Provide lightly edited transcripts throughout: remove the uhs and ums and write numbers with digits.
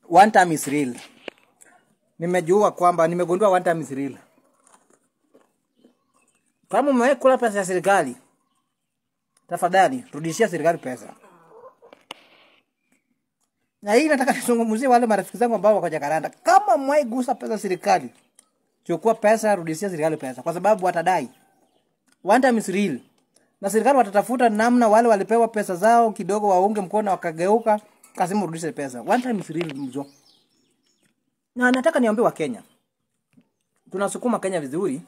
One time is real. Nimegundua one time is real. Kama umewahi kula pesa ya serikali, tafadhali rudishia serikali pesa. Na hii nataka nizungumzie wale marafiki zangu ambao wako Jakaranda. Kama umewahi gusa pesa ya serikali, chukua pesa, rudishia serikali pesa, kwa sababu watadai. One time is real. Na serikali watatafuta namna wale walipewa pesa zao kidogo waunge mkono wakageuka kasema rudisha pesa. One time is real mzo. Na nataka niombe wa Kenya. Tunasukuma Kenya vizuri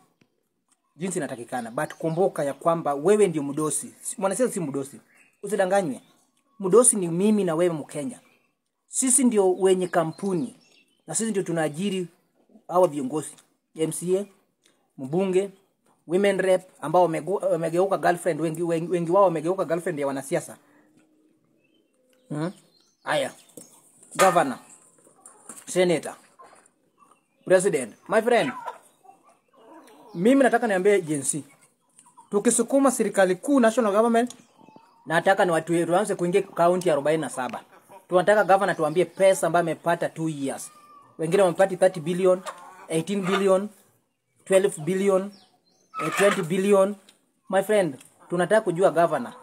jinsi inatakikana, but kumbuka ya kwamba wewe ndio mdosi. Mwanasiasa si mdosi. Usidanganywe. Mdosi ni mimi na wewe Mkenya. Sisi ndio wenye kampuni na sisi ndio tunaajiri hawa viongozi. MCA, mbunge, women rep ambao wamegeuka girlfriend, wengi wao wamegeuka girlfriend ya wanasiasa. Aya. Governor, senator, president. My friend, mimi nataka niambie jinsi tukisukuma serikali kuu, national government, nataka ni watu tuanze kuingia county 47. Tunataka governor tuambie pesa ambayo amepata 2 years. Wengine wamepata 30 billion, 18 billion, 12 billion, 20 billion. My friend, tunataka kujua governor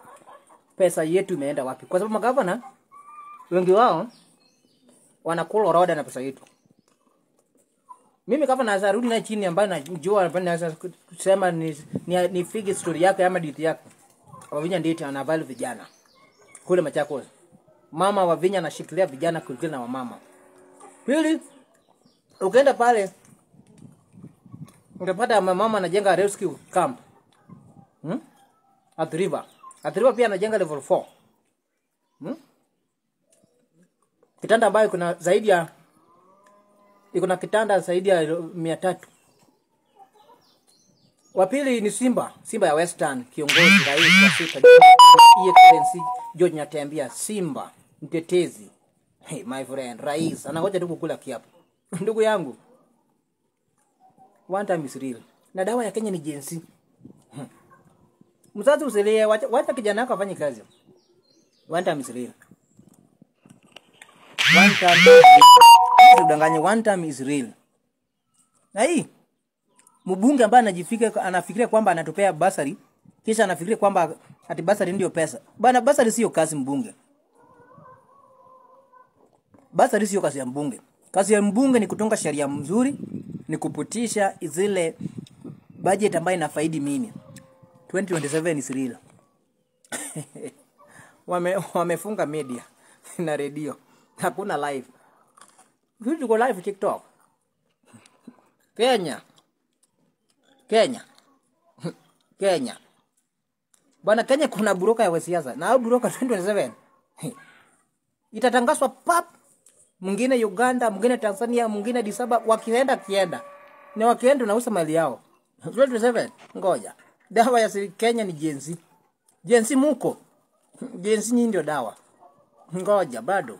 pesa yetu imeenda wapi, kwa sababu governor wengi wao wanakula roda na pesa yetu. Mimi kama nazarudi na chini ambayo najua naweza kusema ni fige story yake ama diti yake. Wavinya nditi anavali vijana kule Machakos. Mama Wavinya anashikilia vijana kulikana na wamama. Pili, ukienda pale utapata mama anajenga rescue camp. At River pia anajenga level 4. Kitanda ambayo kuna zaidi ya iko kitanda zaidi ya 300. Wa pili ni Simba ya Western, kiongozi rais wa sita Excellency George Nyatembea. Simba mtetezi. Hey my friend, rais anangoja tu kukula kiapo. Ndugu yangu, one time is real. Na dawa ya Kenya ni jinsi. Mzazi usilie, wacha kijana wako afanye kazi. One time is real. One time is real. Udanganye, one time is real. Na hii mbunge ambaye anafikiria kwamba anatupea basari, kisha anafikiria kwamba ati basari ndio pesa. Bana, basari sio kazi mbunge. Basari sio kazi ya mbunge. Kazi ya mbunge ni kutunga sheria mzuri, ni kupitisha zile budget ambayo inafaidi mimi. 2027 is real. Wamefunga media na radio. Hakuna live. Vipi tuko live TikTok? Kenya. Bwana, Kenya kuna buroka ya siasa. Na buroka 2027 itatangazwa pap. Mwingine Uganda, mwingine Tanzania, mwingine Addis Ababa, wakienda. Na wakienda tunauza mali yao. 2027 ngoja. Dawa ya Kenya ni jenzi. Jenzi muko. Jenzi nyinyi ndio dawa. Ngoja bado.